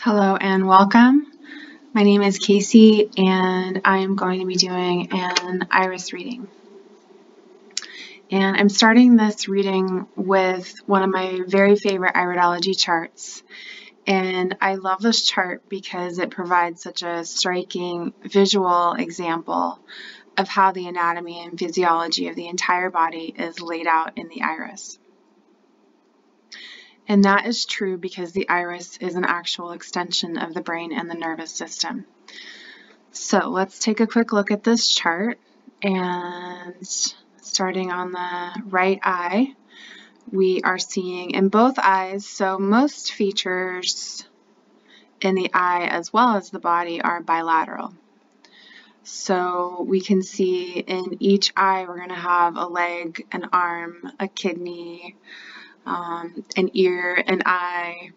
Hello and welcome. My name is Casey and I am going to be doing an iris reading. And I'm starting this reading with one of my very favorite iridology charts. And I love this chart because it provides such a striking visual example of how the anatomy and physiology of the entire body is laid out in the iris. And that is true because the iris is an actual extension of the brain and the nervous system. So let's take a quick look at this chart, and starting on the right eye, we are seeing in both eyes, so most features in the eye as well as the body are bilateral. So we can see in each eye we're going to have a leg, an arm, a kidney, an ear, an eye,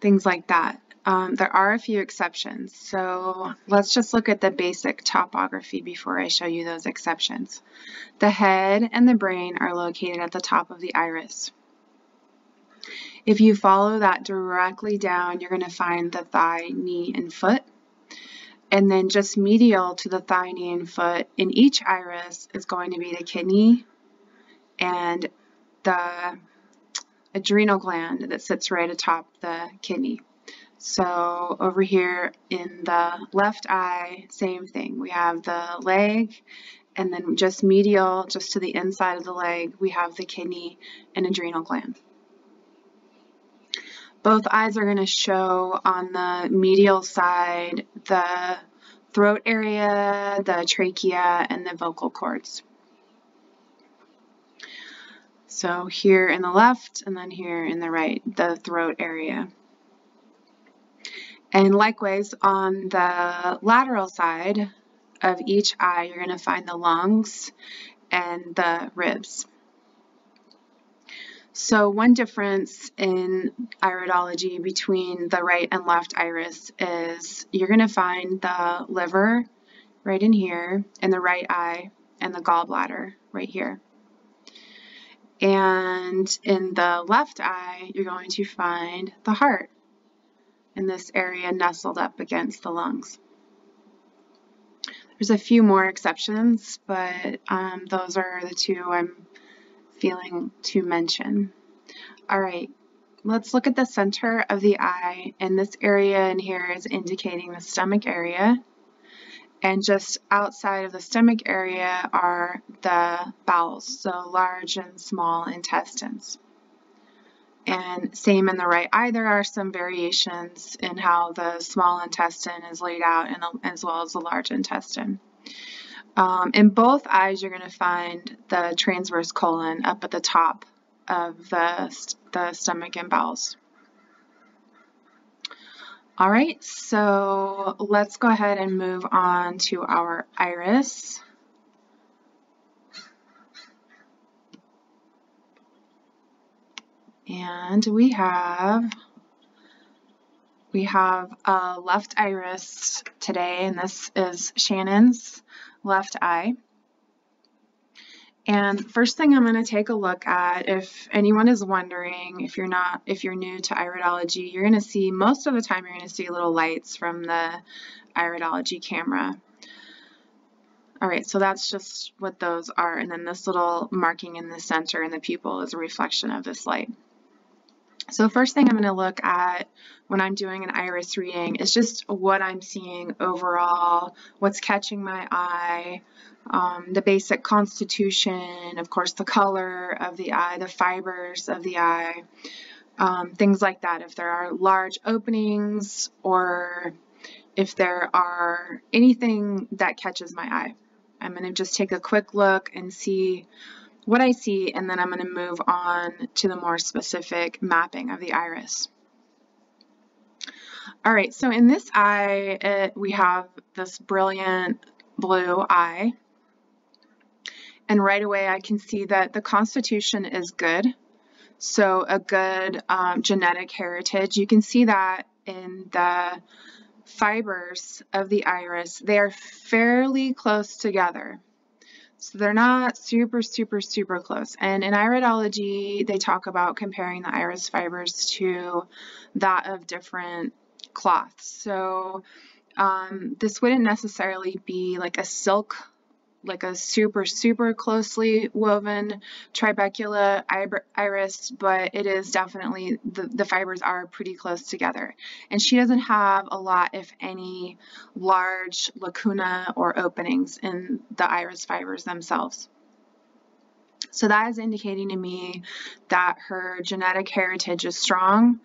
things like that. There are a few exceptions, so let's just look at the basic topography before I show you those exceptions. The head and the brain are located at the top of the iris. If you follow that directly down, you're going to find the thigh, knee, and foot. And then just medial to the thigh, knee, and foot in each iris is going to be the kidney and the adrenal gland that sits right atop the kidney. So over here in the left eye, same thing. We have the leg, and then just medial, just to the inside of the leg, we have the kidney and adrenal gland. Both eyes are going to show on the medial side the throat area, the trachea, and the vocal cords. So here in the left and then here in the right, the throat area. And likewise, on the lateral side of each eye, you're going to find the lungs and the ribs. So one difference in iridology between the right and left iris is you're going to find the liver right in here in the right eye and the gallbladder right here. And in the left eye, you're going to find the heart in this area nestled up against the lungs. There's a few more exceptions, but those are the two I'm feeling to mention. All right, let's look at the center of the eye, and this area in here is indicating the stomach area. And just outside of the stomach area are the bowels, so large and small intestines. And same in the right eye, there are some variations in how the small intestine is laid out, and as well as the large intestine. In both eyes, you're going to find the transverse colon up at the top of the stomach and bowels. All right, so let's go ahead and move on to our iris. And we have a left iris today, and this is Shannon's left eye. And first thing I'm going to take a look at, if anyone is wondering, if you're new to iridology, you're going to see, most of the time you're going to see little lights from the iridology camera. All right, so that's just what those are. And then this little marking in the center in the pupil is a reflection of this light. So first thing I'm going to look at when I'm doing an iris reading is just what I'm seeing overall, what's catching my eye, the basic constitution, of course the color of the eye, the fibers of the eye, things like that. If there are large openings or if there are anything that catches my eye. I'm going to just take a quick look and see what I see, and then I'm going to move on to the more specific mapping of the iris. All right, so in this eye, we have this brilliant blue eye, and right away I can see that the constitution is good, so a good genetic heritage. You can see that in the fibers of the iris. They are fairly close together. So they're not super, super, super close. And in iridology, they talk about comparing the iris fibers to that of different cloths. So this wouldn't necessarily be like a silk, like a super, super closely woven trabecula iris, but it is definitely, the fibers are pretty close together. And she doesn't have a lot, if any, large lacuna or openings in the iris fibers themselves. So that is indicating to me that her genetic heritage is strong,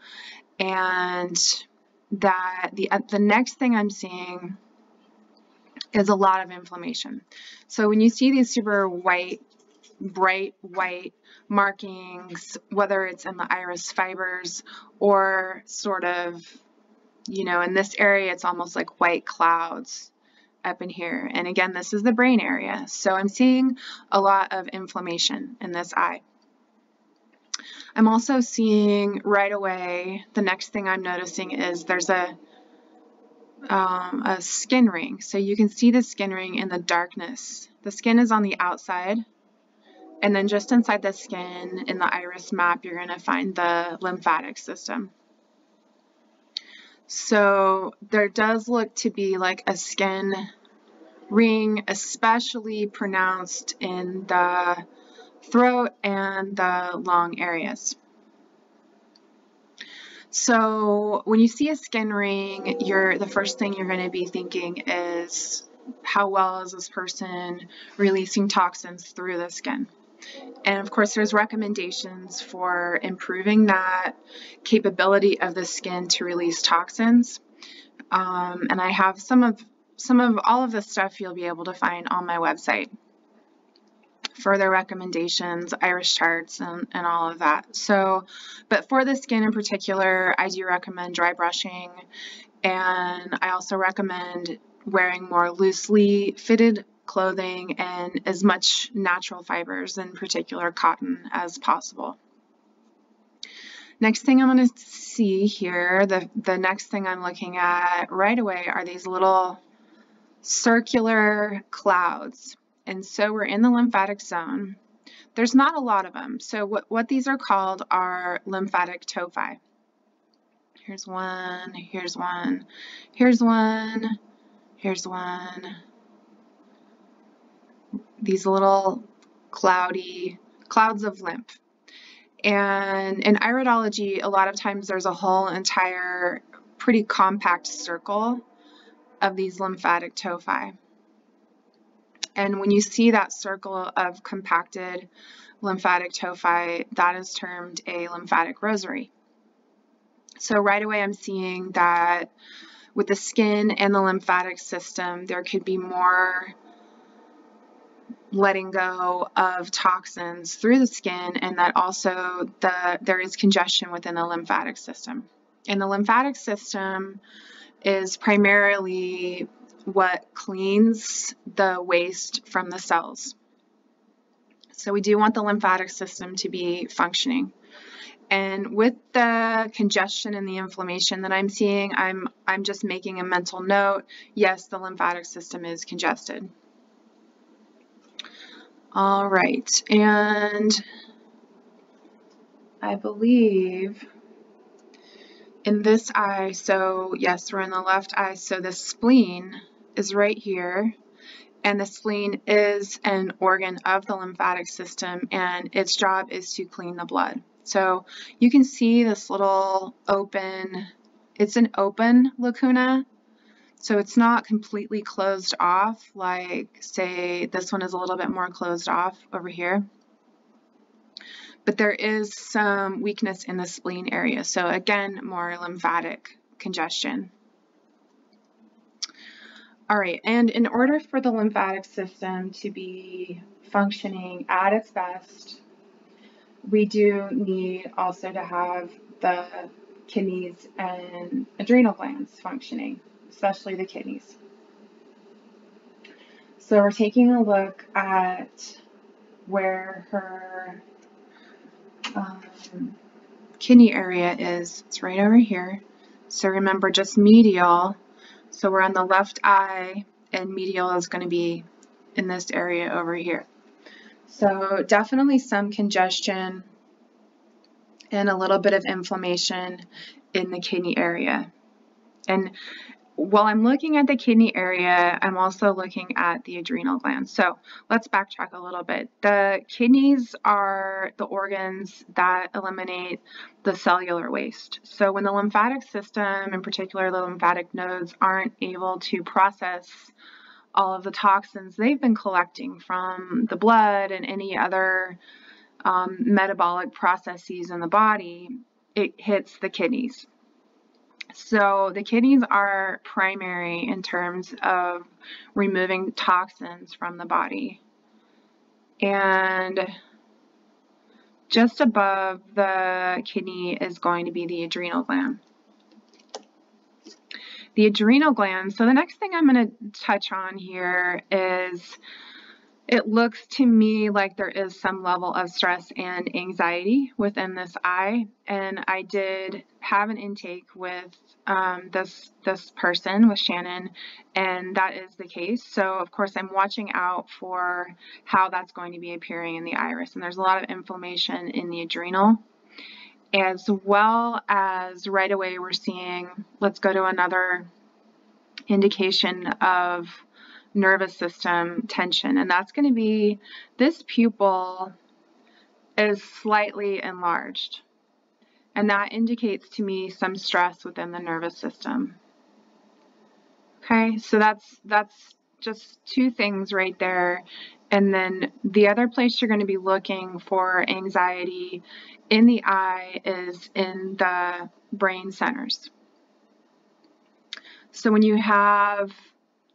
and that the next thing I'm seeing is a lot of inflammation. So when you see these super white, bright white markings, whether it's in the iris fibers or sort of, you know, in this area, it's almost like white clouds up in here. And again, this is the brain area. So I'm seeing a lot of inflammation in this eye. I'm also seeing right away, the next thing I'm noticing is there's a skin ring. So you can see the skin ring in the darkness. The skin is on the outside, and then just inside the skin in the iris map, you're going to find the lymphatic system. So there does look to be like a skin ring, especially pronounced in the throat and the lung areas. So when you see a skin ring, the first thing you're going to be thinking is, how well is this person releasing toxins through the skin? And of course, there's recommendations for improving that capability of the skin to release toxins. And I have some of all of this stuff you'll be able to find on my website. Further recommendations, iris charts, and all of that. So, but for the skin in particular, I do recommend dry brushing, and I also recommend wearing more loosely fitted clothing and as much natural fibers, in particular cotton, as possible. Next thing I'm going to see here, the next thing I'm looking at right away are these little circular clouds. And so we're in the lymphatic zone. There's not a lot of them. So what these are called are lymphatic tophi. Here's one, here's one, here's one, here's one. These little clouds of lymph. And in iridology, a lot of times there's a whole entire pretty compact circle of these lymphatic tophi. And when you see that circle of compacted lymphatic tophi, that is termed a lymphatic rosary. So right away I'm seeing that with the skin and the lymphatic system, there could be more letting go of toxins through the skin, and that also there is congestion within the lymphatic system. And the lymphatic system is primarily what cleans the waste from the cells. So we do want the lymphatic system to be functioning. And with the congestion and the inflammation that I'm seeing, I'm just making a mental note. Yes, the lymphatic system is congested. All right, and I believe in this eye, so yes, we're in the left eye, so the spleen is right here, and the spleen is an organ of the lymphatic system, and its job is to clean the blood. So you can see this little open, it's an open lacuna, so it's not completely closed off, like say this one is a little bit more closed off over here. But there is some weakness in the spleen area. So again, more lymphatic congestion. All right, and in order for the lymphatic system to be functioning at its best, we do need also to have the kidneys and adrenal glands functioning, especially the kidneys. So we're taking a look at where her kidney area is. It's right over here. So remember, just medial. So we're on the left eye, and medial is going to be in this area over here. So definitely some congestion and a little bit of inflammation in the kidney area. And while I'm looking at the kidney area, I'm also looking at the adrenal glands. So let's backtrack a little bit. The kidneys are the organs that eliminate the cellular waste. So when the lymphatic system, in particular the lymphatic nodes, aren't able to process all of the toxins they've been collecting from the blood and any other metabolic processes in the body, it hits the kidneys. So the kidneys are primary in terms of removing toxins from the body. And just above the kidney is going to be the adrenal gland. The adrenal gland, so the next thing I'm going to touch on here is it looks to me like there is some level of stress and anxiety within this eye, and I did have an intake with this person, with Shannon, and that is the case. So of course I'm watching out for how that's going to be appearing in the iris, and there's a lot of inflammation in the adrenal, as well as right away we're seeing, let's go to another indication of nervous system tension, and that's going to be this pupil is slightly enlarged, and that indicates to me some stress within the nervous system. Okay, so that's just two things right there. And then the other place you're going to be looking for anxiety in the eye is in the brain centers. So when you have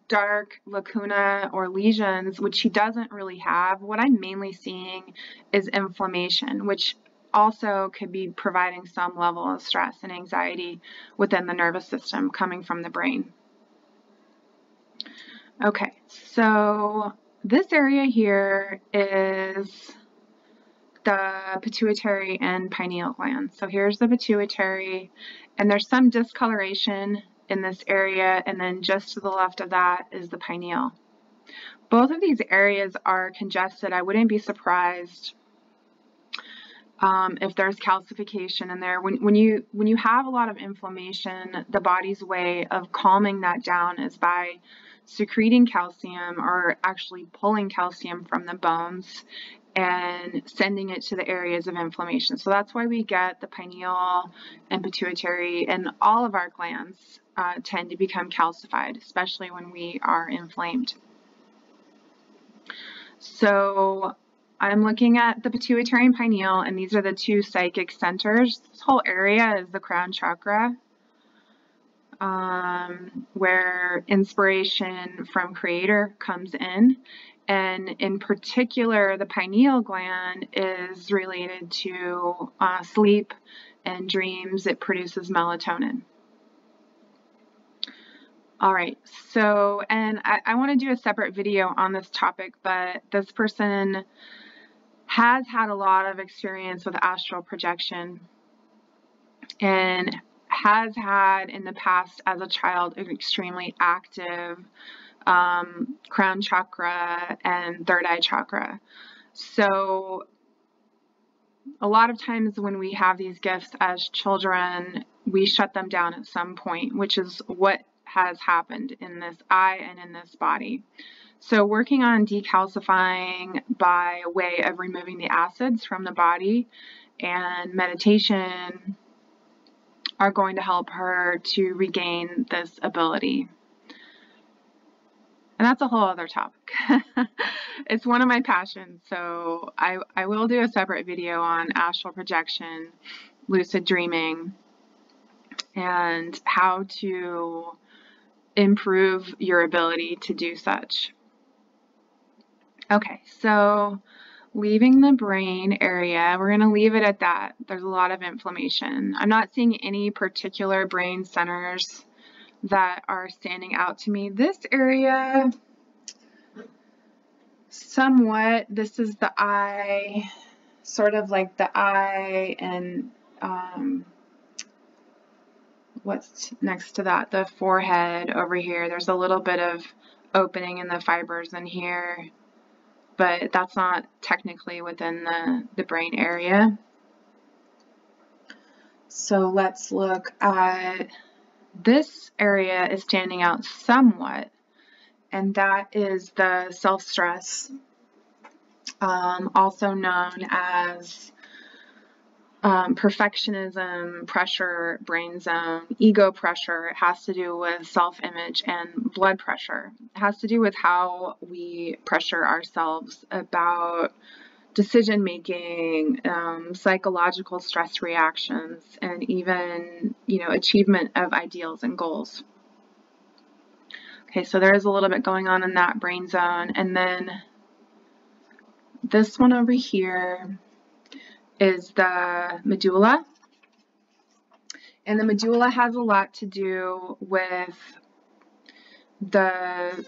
dark lacuna or lesions, which he doesn't really have, what I'm mainly seeing is inflammation, which also could be providing some level of stress and anxiety within the nervous system coming from the brain. Okay, so this area here is the pituitary and pineal gland. So here's the pituitary, and there's some discoloration in this area, and then just to the left of that is the pineal. Both of these areas are congested. I wouldn't be surprised if there's calcification in there. When you have a lot of inflammation, the body's way of calming that down is by secreting calcium, or actually pulling calcium from the bones and sending it to the areas of inflammation. So that's why we get the pineal and pituitary, and all of our glands tend to become calcified, especially when we are inflamed. So I'm looking at the pituitary and pineal, and these are the two psychic centers. This whole area is the crown chakra, where inspiration from Creator comes in. And in particular, the pineal gland is related to sleep and dreams. It produces melatonin. All right, so, and I want to do a separate video on this topic, but this person has had a lot of experience with astral projection and has had in the past as a child an extremely active crown chakra and third eye chakra. So a lot of times when we have these gifts as children, we shut them down at some point, which is what has happened in this eye and in this body. So working on decalcifying by way of removing the acids from the body and meditation are going to help her to regain this ability. And that's a whole other topic. It's one of my passions, so I will do a separate video on astral projection, lucid dreaming, and how to improve your ability to do such. Okay, so leaving the brain area, we're going to leave it at that. There's a lot of inflammation. I'm not seeing any particular brain centers that are standing out to me. This area, somewhat, this is the eye, sort of like the eye, and what's next to that, the forehead over here. There's a little bit of opening in the fibers in here, but that's not technically within the brain area. So let's look at this area is standing out somewhat, and that is the self-stress, also known as perfectionism, pressure, brain zone, ego pressure. It has to do with self-image and blood pressure. It has to do with how we pressure ourselves about decision-making, psychological stress reactions, and even, achievement of ideals and goals. Okay, so there is a little bit going on in that brain zone. And then this one over here is the medulla. And the medulla has a lot to do with the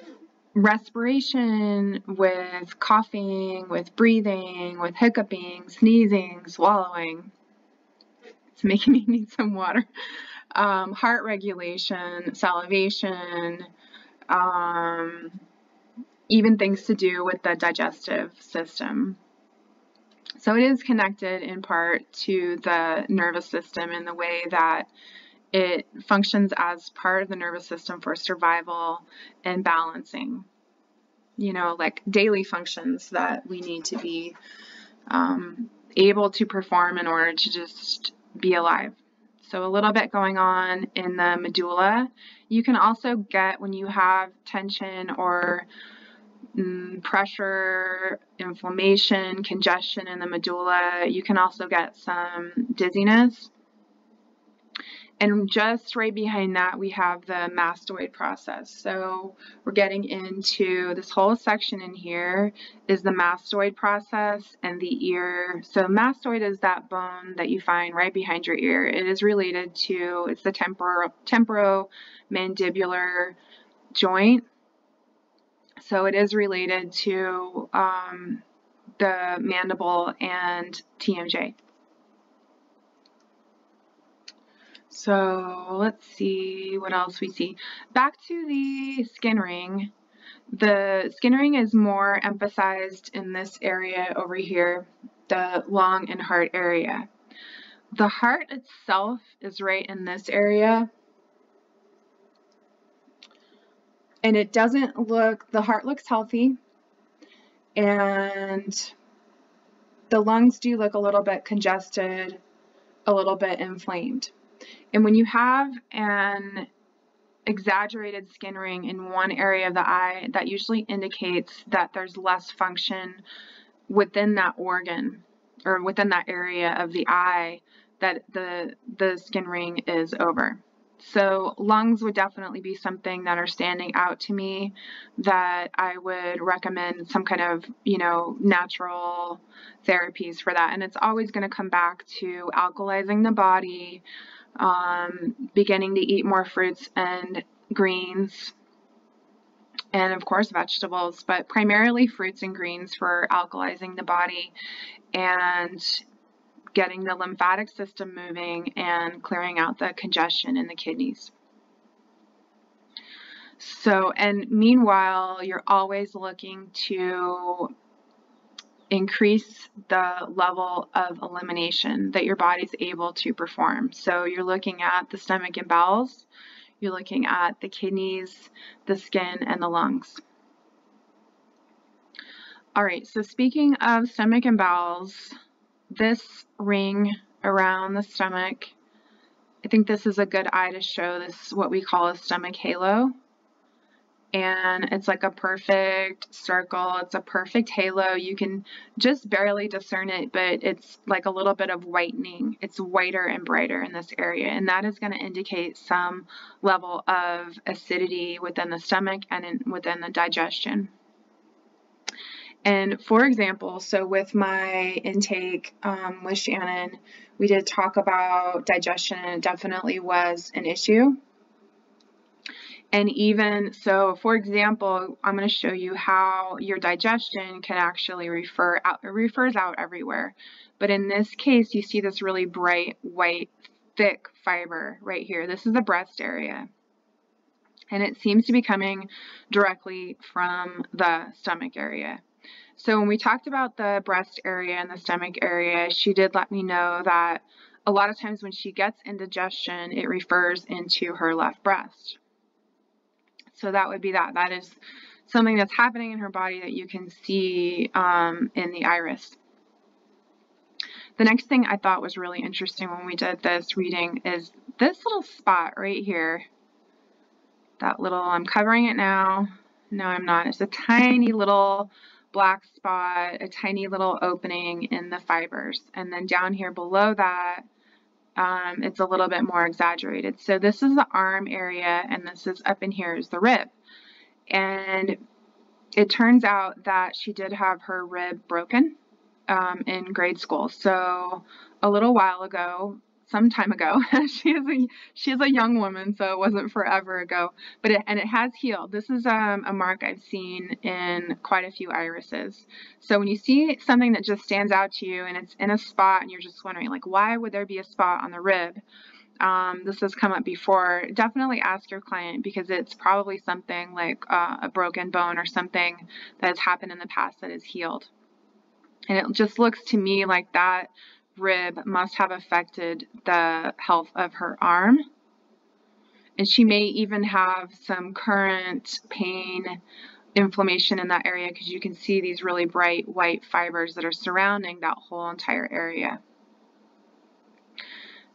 respiration, with coughing, with breathing, with hiccuping, sneezing, swallowing. It's making me need some water. Heart regulation, salivation, even things to do with the digestive system. So it is connected in part to the nervous system in the way that it functions as part of the nervous system for survival and balancing, like daily functions that we need to be able to perform in order to just be alive. So a little bit going on in the medulla. You can also get, when you have tension or pressure, inflammation, congestion in the medulla, you can also get some dizziness. And just right behind that, we have the mastoid process. So we're getting into this whole section in here is the mastoid process and the ear. So mastoid is that bone that you find right behind your ear. It is related to, it's the temporomandibular joint. So it is related to the mandible and TMJ. So let's see what else we see. Back to the skin ring. The skin ring is more emphasized in this area over here, the lung and heart area. The heart itself is right in this area. And it doesn't look, the heart looks healthy, and the lungs do look a little bit congested, a little bit inflamed. And when you have an exaggerated skin ring in one area of the eye, that usually indicates that there's less function within that organ or within that area of the eye that the skin ring is over. So lungs would definitely be something that are standing out to me that I would recommend some kind of, natural therapies for that. And it's always going to come back to alkalizing the body, beginning to eat more fruits and greens, and of course vegetables, but primarily fruits and greens for alkalizing the body and getting the lymphatic system moving and clearing out the congestion in the kidneys. So, and meanwhile, you're always looking to increase the level of elimination that your body's able to perform. So you're looking at the stomach and bowels, you're looking at the kidneys, the skin, and the lungs. All right, so speaking of stomach and bowels, this ring around the stomach, I think this is a good eye to show this, what we call a stomach halo. And it's like a perfect circle. It's a perfect halo. You can just barely discern it, but it's like a little bit of whitening. It's whiter and brighter in this area, and that is going to indicate some level of acidity within the stomach and within the digestion. And for example, so with my intake with Shannon, we did talk about digestion, and it definitely was an issue. And even so, for example, I'm going to show you how your digestion can actually refer out, it refers out everywhere. But in this case, you see this really bright, white, thick fiber right here. This is the breast area. and it seems to be coming directly from the stomach area. So when we talked about the breast area and the stomach area, she did let me know that a lot of times when she gets indigestion, it refers into her left breast. So that would be that. That is something that's happening in her body that you can see in the iris. The next thing I thought was really interesting when we did this reading is this little spot right here. That little, I'm covering it now. No, I'm not. It's a tiny little black spot, a tiny little opening in the fibers. And then down here below that, it's a little bit more exaggerated. So this is the arm area, and this is up in here is the rib. And it turns out that she did have her rib broken in grade school. So a little while ago, some time ago, she is a young woman, so it wasn't forever ago, but it has healed. This is a mark I've seen in quite a few irises. So when you see something that just stands out to you and it's in a spot and you're just wondering, like, why would there be a spot on the rib? This has come up before. Definitely ask your client, because it's probably something like a broken bone or something that has happened in the past that is healed. And it just looks to me like that rib must have affected the health of her arm. And she may even have some current pain, inflammation in that area, because you can see these really bright white fibers that are surrounding that whole entire area.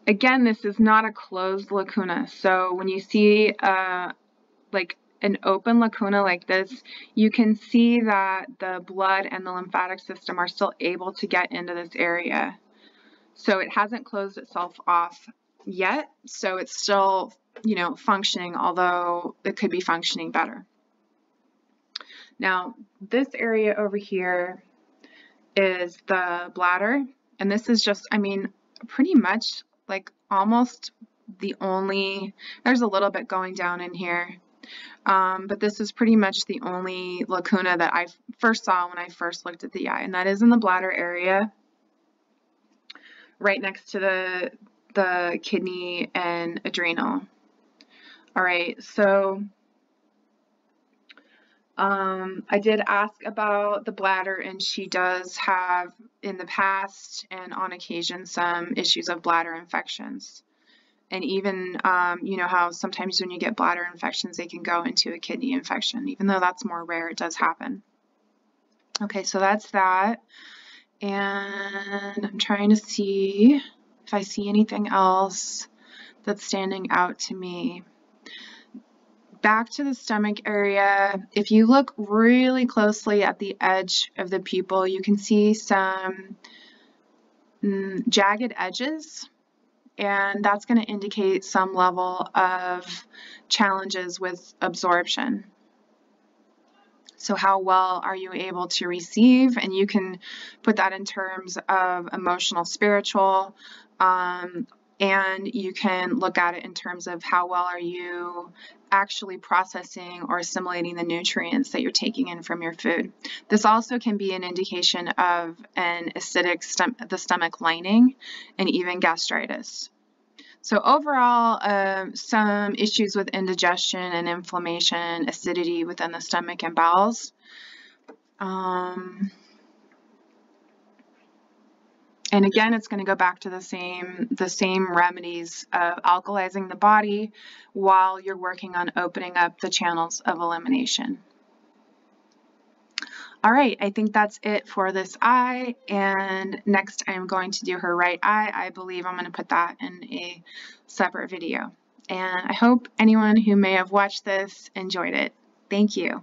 Again, this is not a closed lacuna. So when you see like an open lacuna like this, you can see that the blood and the lymphatic system are still able to get into this area. So it hasn't closed itself off yet. So it's still, functioning, although it could be functioning better. Now, this area over here is the bladder. And this is just, pretty much like almost the only, there's a little bit going down in here. But this is pretty much the only lacuna that I first saw when I first looked at the eye, and that is in the bladder area, right next to the kidney and adrenal. All right, so I did ask about the bladder, and she does have in the past and on occasion some issues of bladder infections. And even, how sometimes when you get bladder infections, they can go into a kidney infection. Even though that's more rare, it does happen. Okay, so that's that. And I'm trying to see if I see anything else that's standing out to me. Back to the stomach area, if you look really closely at the edge of the pupil, you can see some jagged edges. And that's going to indicate some level of challenges with absorption. So how well are you able to receive? And you can put that in terms of emotional, spiritual, and you can look at it in terms of how well are you actually processing or assimilating the nutrients that you're taking in from your food. This also can be an indication of an acidic the stomach lining and even gastritis. So overall, some issues with indigestion and inflammation, acidity within the stomach and bowels. And again, it's going to go back to the same remedies of alkalizing the body while you're working on opening up the channels of elimination. All right, I think that's it for this eye, and next I'm going to do her right eye. I believe I'm going to put that in a separate video. And I hope anyone who may have watched this enjoyed it. Thank you.